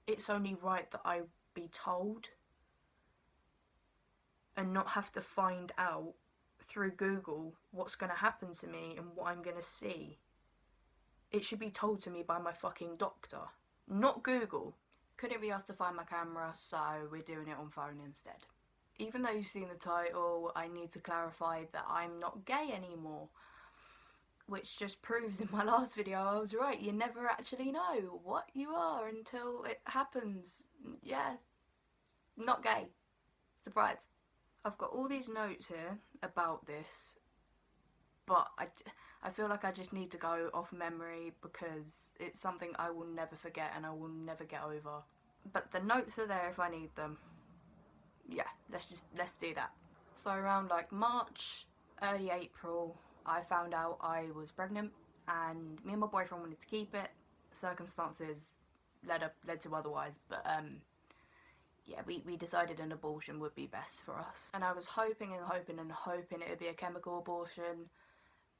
it's only right that I be told and not have to find out through Google what's going to happen to me and what I'm going to see. It should be told to me by my fucking doctor, not Google. Couldn't be asked to find my camera, so we're doing it on phone instead. Even though you've seen the title, I need to clarify that I'm not gay anymore. Which just proves in my last video I was right. You never actually know what you are until it happens. Yeah, not gay. Surprise. I've got all these notes here about this, but I feel like I just need to go off memory because it's something I will never forget and I will never get over. But the notes are there if I need them. Yeah, let's do that. So around like March, early April, I found out I was pregnant and me and my boyfriend wanted to keep it. Circumstances led to otherwise, but yeah, we decided an abortion would be best for us. And I was hoping and hoping and hoping it would be a chemical abortion,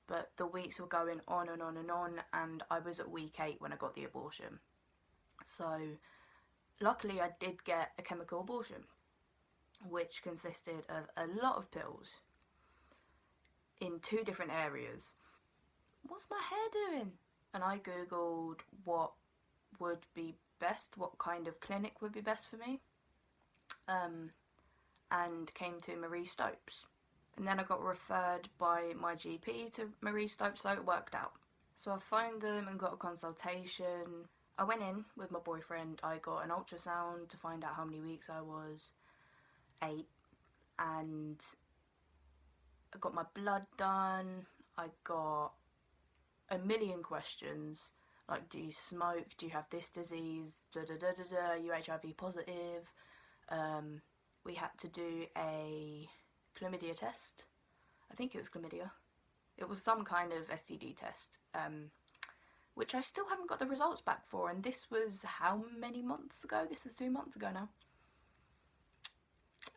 but the weeks were going on and on and on, and I was at week 8 when I got the abortion. So luckily I did get a chemical abortion, which consisted of a lot of pills in 2 different areas. What's my hair doing? And I googled what would be best, what kind of clinic would be best for me, and came to Marie Stopes. And then I got referred by my GP to Marie Stopes, so it worked out. So I found them and got a consultation. I went in with my boyfriend, I got an ultrasound to find out how many weeks I was, 8, and I got my blood done. I got a million questions, like, do you smoke, do you have this disease, are you HIV positive. We had to do a chlamydia test. I think it was chlamydia. It was some kind of STD test, which I still haven't got the results back for, and this was how many months ago? This was 2 months ago now.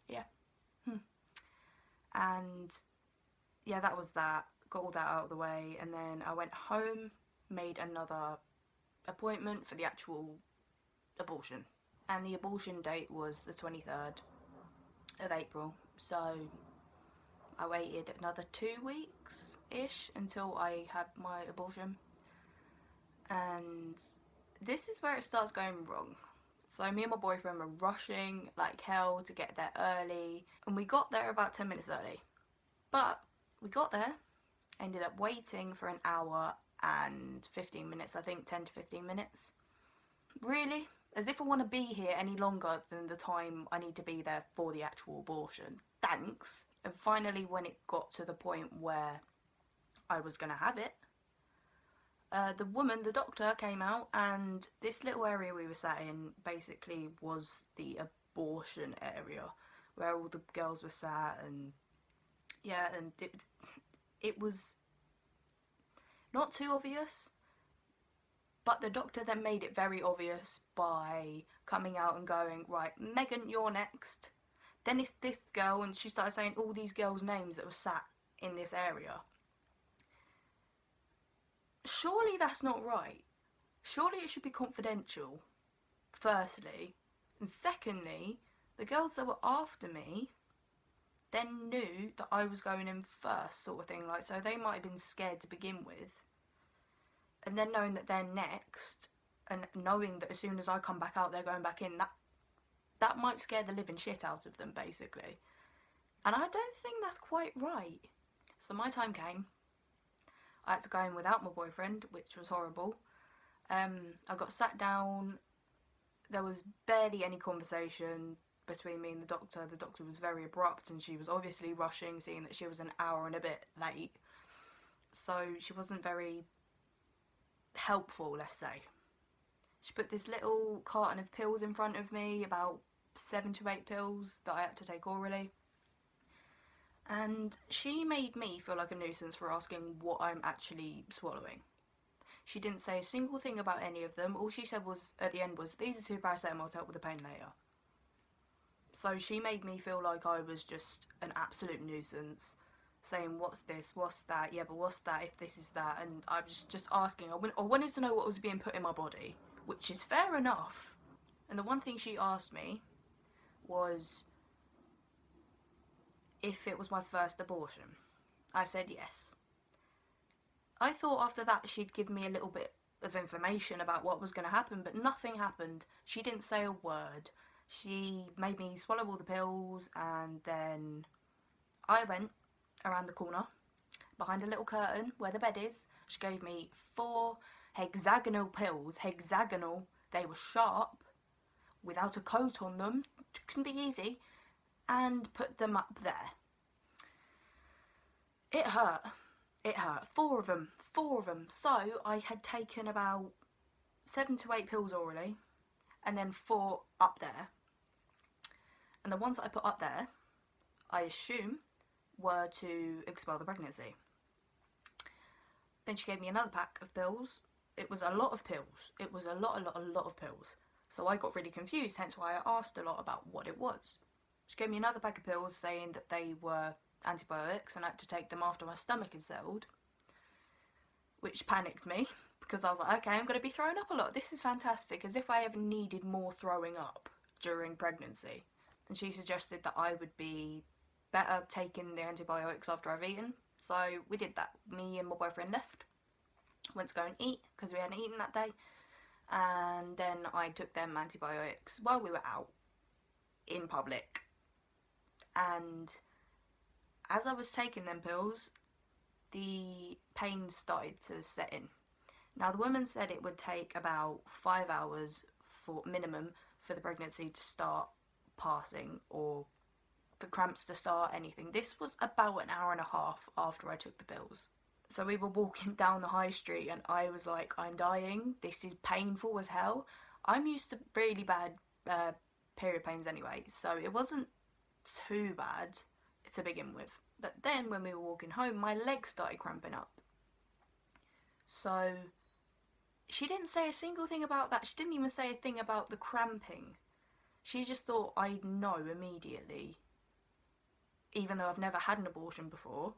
Yeah. And yeah, that was that. Got all that out of the way, and then I went home, made another appointment for the actual abortion. And the abortion date was the 23rd of April, so I waited another 2 weeks-ish until I had my abortion. And this is where it starts going wrong. So me and my boyfriend were rushing like hell to get there early, and we got there about 10 minutes early. But we got there, ended up waiting for an hour and 15 minutes, I think 10 to 15 minutes. Really? As if I want to be here any longer than the time I need to be there for the actual abortion. Thanks. And finally, when it got to the point where I was going to have it, the doctor came out, and this little area we were sat in basically was the abortion area where all the girls were sat, and yeah, and it was not too obvious, but the doctor then made it very obvious by coming out and going, right, Megan, you're next. Then it's this girl, and she started saying all these girls' names that were sat in this area. Surely that's not right. Surely it should be confidential, firstly. And secondly, the girls that were after me then knew that I was going in first, sort of thing. Like, so they might have been scared to begin with. And then knowing that they're next, and knowing that as soon as I come back out, they're going back in, that might scare the living shit out of them, basically. And I don't think that's quite right. So my time came. I had to go in without my boyfriend, which was horrible. I got sat down. There was barely any conversation between me and the doctor. The doctor was very abrupt, and she was obviously rushing, seeing that she was an hour and a bit late. So she wasn't very helpful, let's say. She put this little carton of pills in front of me, about 7 to 8 pills that I had to take orally. And she made me feel like a nuisance for asking what I'm actually swallowing. She didn't say a single thing about any of them. All she said was, at the end, was, these are 2 paracetamol to help with the pain later. So she made me feel like I was just an absolute nuisance, saying, what's this, what's that, yeah, but what's that, if this is that, and I was just asking. I wanted to know what was being put in my body, which is fair enough. And the one thing she asked me was if it was my first abortion. I said yes. I thought after that she'd give me a little bit of information about what was going to happen, but nothing happened. She didn't say a word. She made me swallow all the pills, and then I went around the corner behind a little curtain where the bed is. She gave me 4 hexagonal pills. Hexagonal. They were sharp, without a coat on them. Couldn't be easy. And put them up there. It hurt. It hurt. 4 of them. 4 of them. So I had taken about 7 to 8 pills already, and then 4 up there. And the ones that I put up there, I assume, were to expel the pregnancy. Then she gave me another pack of pills. It was a lot of pills. It was a lot of pills. So I got really confused, hence why I asked a lot about what it was. She gave me another pack of pills saying that they were antibiotics and I had to take them after my stomach had settled, which panicked me because I was like, okay, I'm going to be throwing up a lot. This is fantastic, as if I ever needed more throwing up during pregnancy. And she suggested that I would be better taking the antibiotics after I've eaten. So we did that. Me and my boyfriend left, went to go and eat because we hadn't eaten that day, and then I took them antibiotics while we were out in public. And as I was taking them pills, the pain started to set in. Now, the woman said it would take about 5 hours for minimum for the pregnancy to start passing, or the cramps to start, anything. This was about an hour and a half after I took the pills. So we were walking down the high street and I was like, I'm dying. This is painful as hell. I'm used to really bad period pains anyway, so it wasn't too bad to begin with. But then when we were walking home, my legs started cramping up. So she didn't say a single thing about that. She didn't even say a thing about the cramping. She just thought I'd know immediately, even though I've never had an abortion before.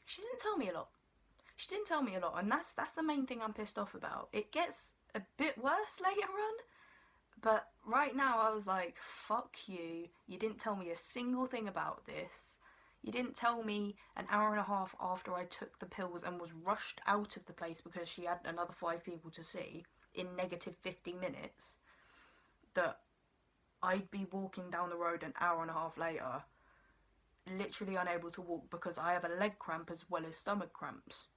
She didn't tell me a lot. She didn't tell me a lot, and that's the main thing I'm pissed off about. It gets a bit worse later on, but right now I was like, fuck you. You didn't tell me a single thing about this. You didn't tell me an hour and a half after I took the pills and was rushed out of the place because she had another 5 people to see in negative 50 minutes that I'd be walking down the road an hour and a half later, literally unable to walk because I have a leg cramp as well as stomach cramps.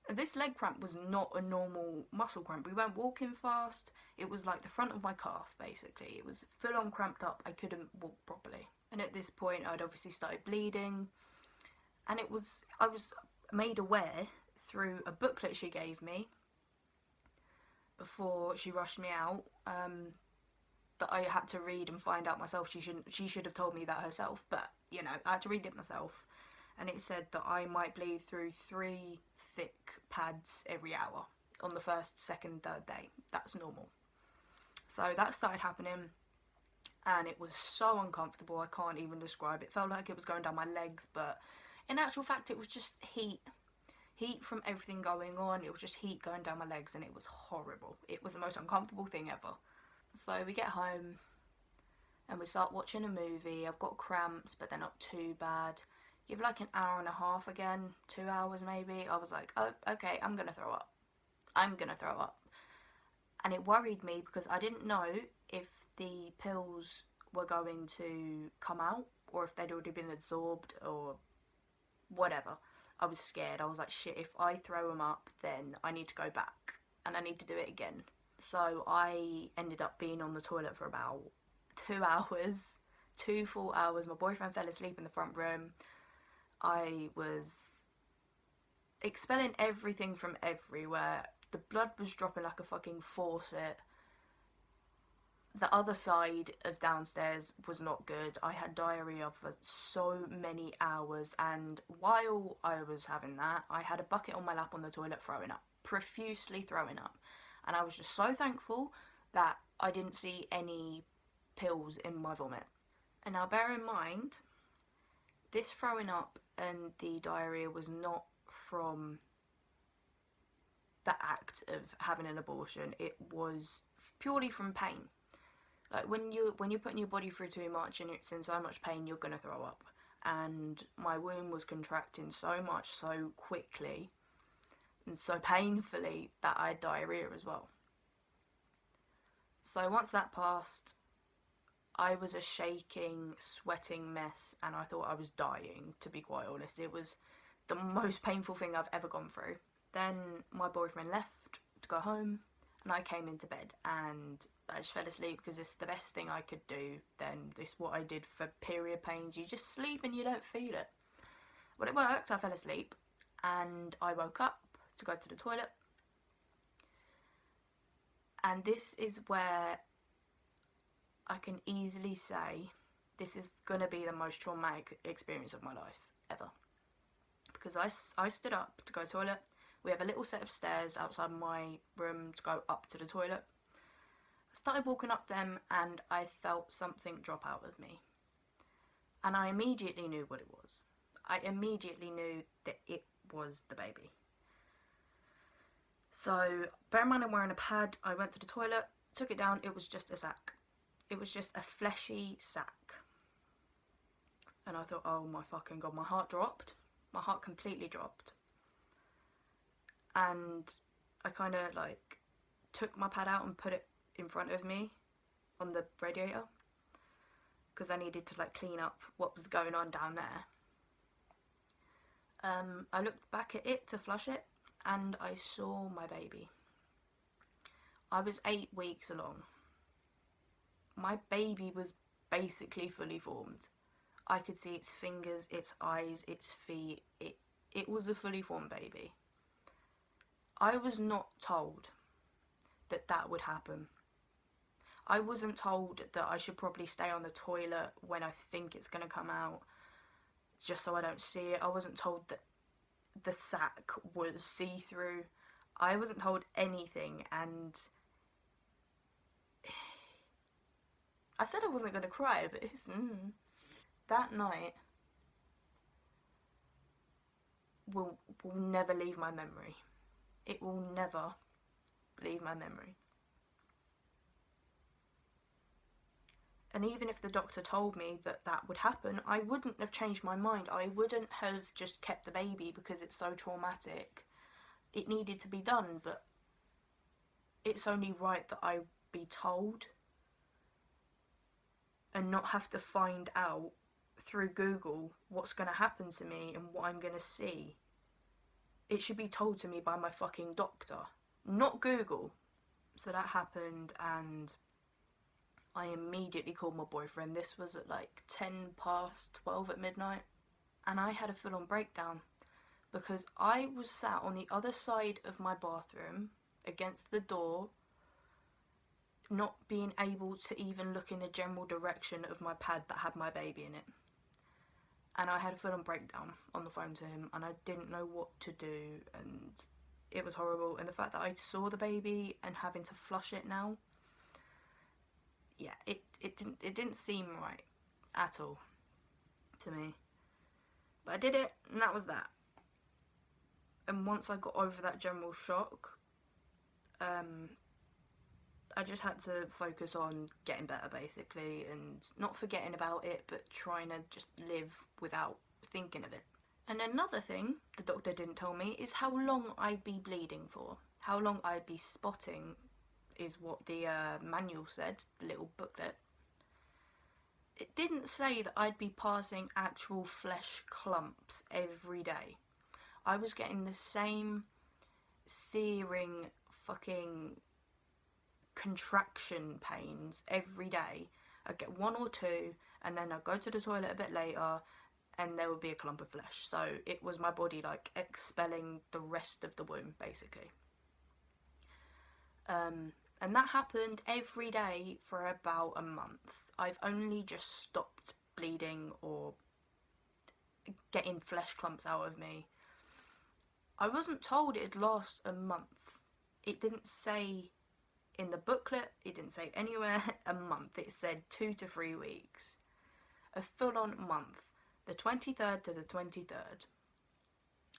This leg cramp was not a normal muscle cramp. We weren't walking fast. It was like the front of my calf, basically. It was full on cramped up. I couldn't walk properly. And at this point, I'd obviously started bleeding. And I was made aware through a booklet she gave me before she rushed me out, that I had to read and find out myself. She should have told me that herself, but you know, I had to read it myself. And it said that I might bleed through 3 thick pads every hour on the first, second, third day. That's normal. So that started happening, and it was so uncomfortable, I can't even describe it. It felt like it was going down my legs, but in actual fact it was just heat from everything going on. It was just heat going down my legs, and it was horrible. It was the most uncomfortable thing ever. So we get home and we start watching a movie. I've got cramps, but they're not too bad. Give like an hour and a half again, 2 hours maybe. I was like, oh, okay, I'm gonna throw up. I'm gonna throw up. And it worried me because I didn't know if the pills were going to come out or if they'd already been absorbed or whatever. I was scared. I was like, shit, if I throw them up, then I need to go back and I need to do it again. So I ended up being on the toilet for about 2 hours, 2 full hours. My boyfriend fell asleep in the front room. I was expelling everything from everywhere. The blood was dropping like a fucking faucet. The other side of downstairs was not good. I had diarrhea for so many hours, and while I was having that, I had a bucket on my lap on the toilet throwing up, profusely throwing up. And I was just so thankful that I didn't see any pills in my vomit. And now bear in mind, this throwing up and the diarrhea was not from the act of having an abortion. It was purely from pain. Like when you're putting your body through too much and it's in so much pain, you're gonna throw up. And my womb was contracting so much so quickly and so painfully that I had diarrhea as well. So once that passed, I was a shaking, sweating mess, and I thought I was dying, to be quite honest. It was the most painful thing I've ever gone through. Then my boyfriend left to go home, and I came into bed, and I just fell asleep because it's the best thing I could do then. This is what I did for period pains. You just sleep and you don't feel it. Well, it worked. I fell asleep, and I woke up to go to the toilet. And this is where I can easily say this is going to be the most traumatic experience of my life ever. Because I stood up to go to the toilet. We have a little set of stairs outside my room to go up to the toilet. I started walking up them and I felt something drop out of me. And I immediately knew what it was. I immediately knew that it was the baby. So, bear in mind I'm wearing a pad. I went to the toilet, took it down, it was just a sack. It was just a fleshy sack. And I thought, oh my fucking god, my heart dropped. My heart completely dropped. And I kind of like took my pad out and put it in front of me on the radiator. Because I needed to like clean up what was going on down there. I looked back at it to flush it and I saw my baby. I was 8 weeks along. My baby was basically fully formed. I could see its fingers, its eyes, its feet. It was a fully formed baby. I was not told that that would happen. I wasn't told that I should probably stay on the toilet when I think it's going to come out, just so I don't see it. I wasn't told that the sack was see-through. I wasn't told anything, and I said I wasn't going to cry, but it's... That night will never leave my memory. It will never leave my memory. And even if the doctor told me that that would happen, I wouldn't have changed my mind. I wouldn't have just kept the baby because it's so traumatic. It needed to be done, but it's only right that I be told and not have to find out through Google what's going to happen to me and what I'm going to see. It should be told to me by my fucking doctor, not Google. So that happened, and I immediately called my boyfriend. This was at like 12 at midnight, and I had a full-on breakdown because I was sat on the other side of my bathroom against the door, not being able to even look in the general direction of my pad that had my baby in it. And I had a full-on breakdown on the phone to him, and I didn't know what to do, and it was horrible. And the fact that I saw the baby and having to flush it now, yeah, it didn't seem right at all to me. But I did it, and that was that. And once I got over that general shock, I just had to focus on getting better, basically, and not forgetting about it, but trying to just live without thinking of it. And another thing the doctor didn't tell me is how long I'd be bleeding for. How long I'd be spotting is what the manual said, the little booklet. It didn't say that I'd be passing actual flesh clumps every day. I was getting the same searing fucking contraction pains every day. I'd get one or two, and then I'd go to the toilet a bit later, and there would be a clump of flesh. So it was my body like expelling the rest of the womb, basically. And that happened every day for about a month. I've only just stopped bleeding or getting flesh clumps out of me. I wasn't told it'd last a month. It didn't say in the booklet, it didn't say anywhere a month. It said 2 to 3 weeks. A full-on month. The 23rd to the 23rd.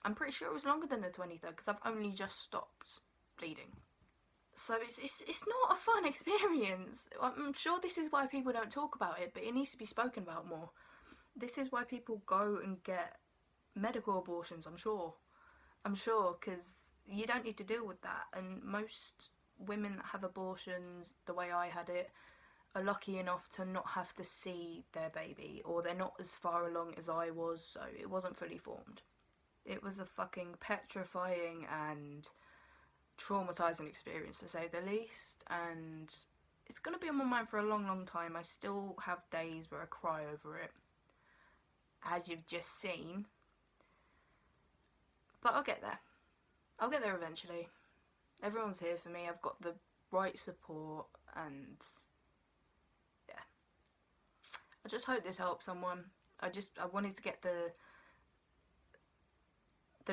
I'm pretty sure it was longer than the 23rd because I've only just stopped bleeding. So it's not a fun experience. I'm sure this is why people don't talk about it, but it needs to be spoken about more. This is why people go and get medical abortions, I'm sure. I'm sure, because you don't need to deal with that. And most women that have abortions, the way I had it, are lucky enough to not have to see their baby, or they're not as far along as I was, so it wasn't fully formed. It was a fucking petrifying and traumatizing experience, to say the least, and it's going to be on my mind for a long, long time. I still have days where I cry over it, as you've just seen. But I'll get there. I'll get there eventually. Everyone's here for me. I've got the right support, and yeah. I just hope this helps someone. I wanted to get the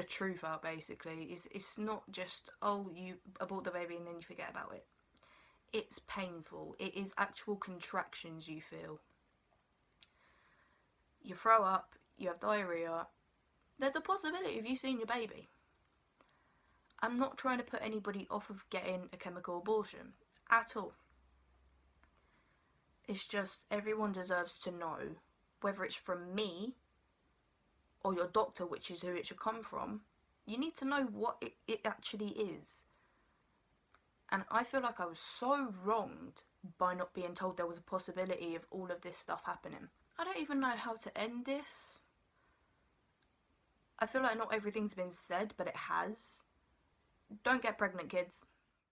truth out, basically. It's not just, oh, you abort the baby and then you forget about it. It's painful. It is actual contractions you feel. You throw up, you have diarrhea. There's a possibility of you seeing your baby. I'm not trying to put anybody off of getting a chemical abortion at all. It's just everyone deserves to know, whether it's from me or your doctor, which is who it should come from. You need to know what it actually is. And I feel like I was so wronged by not being told there was a possibility of all of this stuff happening. I don't even know how to end this. I feel like not everything's been said, but it has. Don't get pregnant, kids.